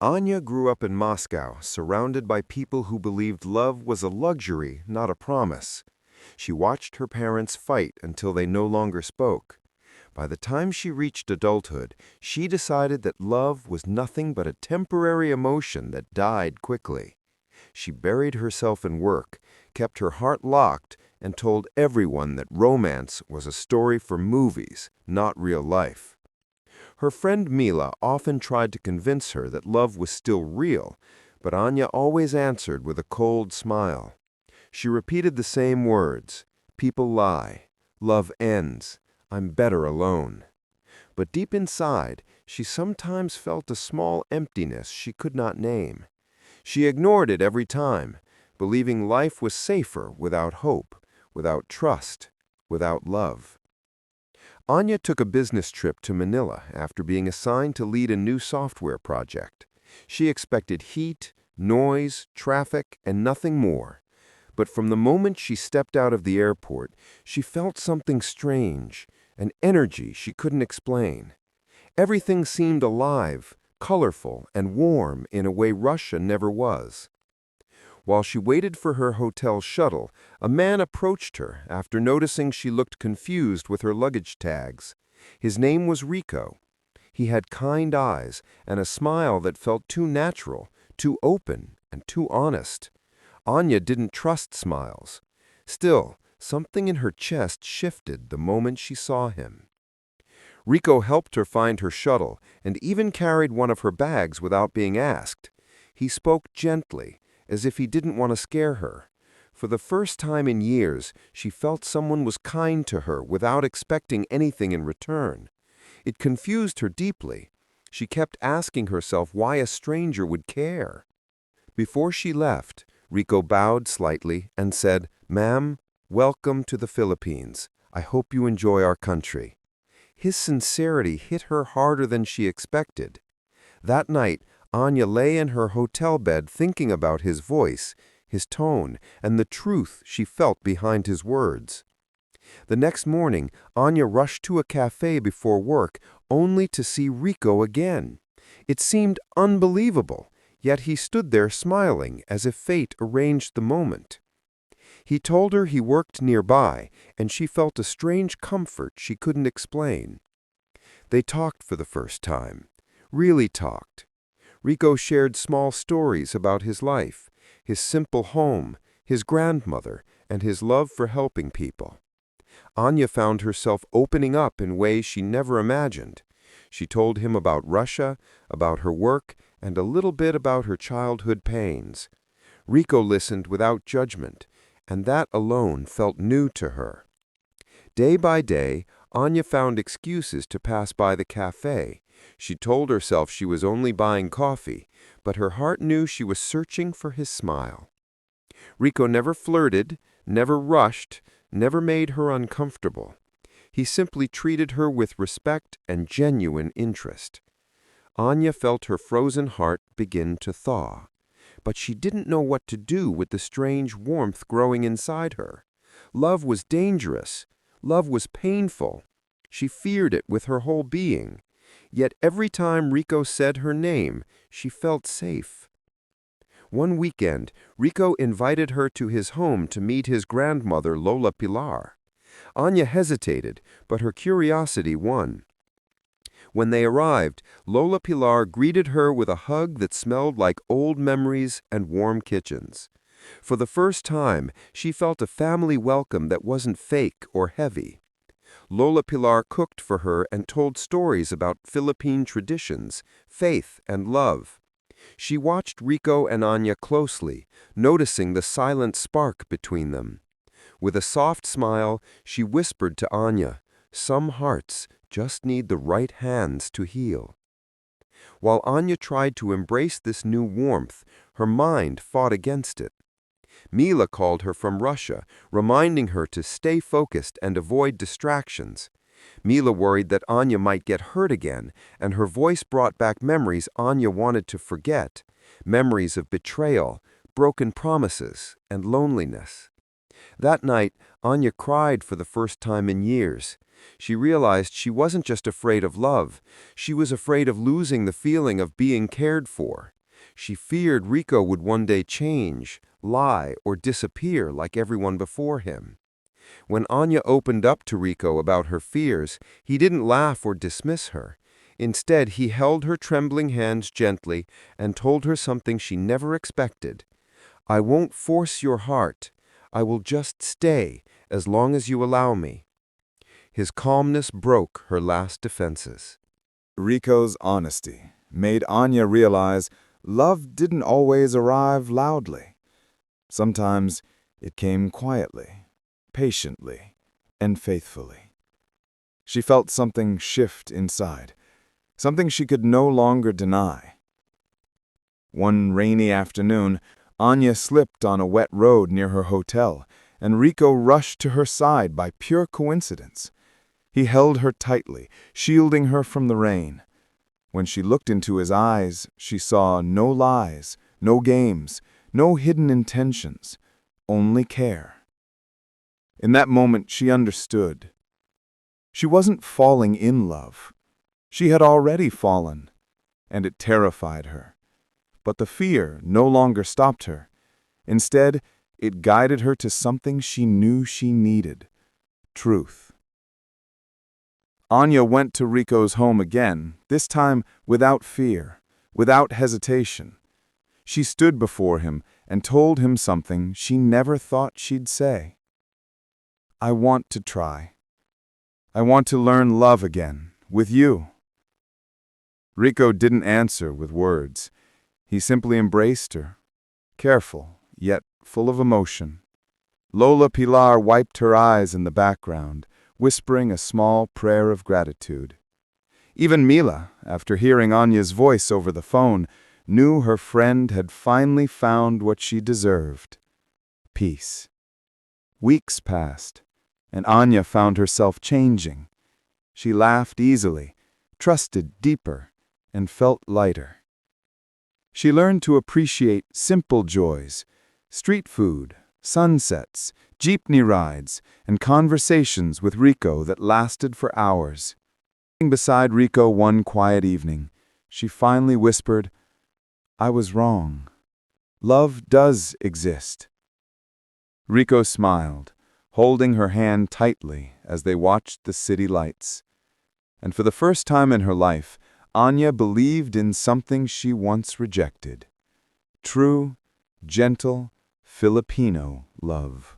Anya grew up in Moscow, surrounded by people who believed love was a luxury, not a promise. She watched her parents fight until they no longer spoke. By the time she reached adulthood, she decided that love was nothing but a temporary emotion that died quickly. She buried herself in work, kept her heart locked, and told everyone that romance was a story for movies, not real life. Her friend Mila often tried to convince her that love was still real, but Anya always answered with a cold smile. She repeated the same words: "People lie. Love ends. I'm better alone." But deep inside, she sometimes felt a small emptiness she could not name. She ignored it every time, believing life was safer without hope, without trust, without love. Anya took a business trip to Manila after being assigned to lead a new software project. She expected heat, noise, traffic, and nothing more. But from the moment she stepped out of the airport, she felt something strange, an energy she couldn't explain. Everything seemed alive, colorful, and warm in a way Russia never was. While she waited for her hotel shuttle, a man approached her after noticing she looked confused with her luggage tags. His name was Rico. He had kind eyes and a smile that felt too natural, too open, and too honest. Anya didn't trust smiles. Still, something in her chest shifted the moment she saw him. Rico helped her find her shuttle and even carried one of her bags without being asked. He spoke gently, as if he didn't want to scare her. For the first time in years, she felt someone was kind to her without expecting anything in return. It confused her deeply. She kept asking herself why a stranger would care. Before she left, Rico bowed slightly and said, "Ma'am, welcome to the Philippines. I hope you enjoy our country." His sincerity hit her harder than she expected. That night, Anya lay in her hotel bed thinking about his voice, his tone, and the truth she felt behind his words. The next morning, Anya rushed to a cafe before work, only to see Rico again. It seemed unbelievable, yet he stood there smiling as if fate arranged the moment. He told her he worked nearby, and she felt a strange comfort she couldn't explain. They talked for the first time, really talked. Rico shared small stories about his life, his simple home, his grandmother, and his love for helping people. Anya found herself opening up in ways she never imagined. She told him about Russia, about her work, and a little bit about her childhood pains. Rico listened without judgment, and that alone felt new to her. Day by day, Anya found excuses to pass by the cafe. She told herself she was only buying coffee, but her heart knew she was searching for his smile. Rico never flirted, never rushed, never made her uncomfortable. He simply treated her with respect and genuine interest. Anya felt her frozen heart begin to thaw, but she didn't know what to do with the strange warmth growing inside her. Love was dangerous. Love was painful. She feared it with her whole being. Yet every time Rico said her name, she felt safe. One weekend, Rico invited her to his home to meet his grandmother, Lola Pilar. Anya hesitated, but her curiosity won. When they arrived, Lola Pilar greeted her with a hug that smelled like old memories and warm kitchens. For the first time, she felt a family welcome that wasn't fake or heavy. Lola Pilar cooked for her and told stories about Philippine traditions, faith, and love. She watched Rico and Anya closely, noticing the silent spark between them. With a soft smile, she whispered to Anya, "Some hearts just need the right hands to heal." While Anya tried to embrace this new warmth, her mind fought against it. Mila called her from Russia, reminding her to stay focused and avoid distractions. Mila worried that Anya might get hurt again, and her voice brought back memories Anya wanted to forget, memories of betrayal, broken promises, and loneliness. That night, Anya cried for the first time in years. She realized she wasn't just afraid of love, she was afraid of losing the feeling of being cared for. She feared Rico would one day change, lie, or disappear like everyone before him. When Anya opened up to Rico about her fears, he didn't laugh or dismiss her. Instead, he held her trembling hands gently and told her something she never expected. "I won't force your heart. I will just stay as long as you allow me." His calmness broke her last defenses. Rico's honesty made Anya realize love didn't always arrive loudly. Sometimes it came quietly, patiently, and faithfully. She felt something shift inside, something she could no longer deny. One rainy afternoon, Anya slipped on a wet road near her hotel, and Rico rushed to her side by pure coincidence. He held her tightly, shielding her from the rain. When she looked into his eyes, she saw no lies, no games, no hidden intentions, only care. In that moment, she understood. She wasn't falling in love. She had already fallen, and it terrified her. But the fear no longer stopped her. Instead, it guided her to something she knew she needed: truth. Anya went to Rico's home again, this time without fear, without hesitation. She stood before him and told him something she never thought she'd say. "I want to try. I want to learn love again, with you." Rico didn't answer with words. He simply embraced her, careful, yet full of emotion. Lola Pilar wiped her eyes in the background, whispering a small prayer of gratitude. Even Mila, after hearing Anya's voice over the phone, knew her friend had finally found what she deserved: peace. Weeks passed, and Anya found herself changing. She laughed easily, trusted deeper, and felt lighter. She learned to appreciate simple joys: street food, sunsets, jeepney rides, and conversations with Rico that lasted for hours. Sitting beside Rico one quiet evening, she finally whispered, "I was wrong. Love does exist." Rico smiled, holding her hand tightly as they watched the city lights. And for the first time in her life, Anya believed in something she once rejected: true, gentle, Filipino love.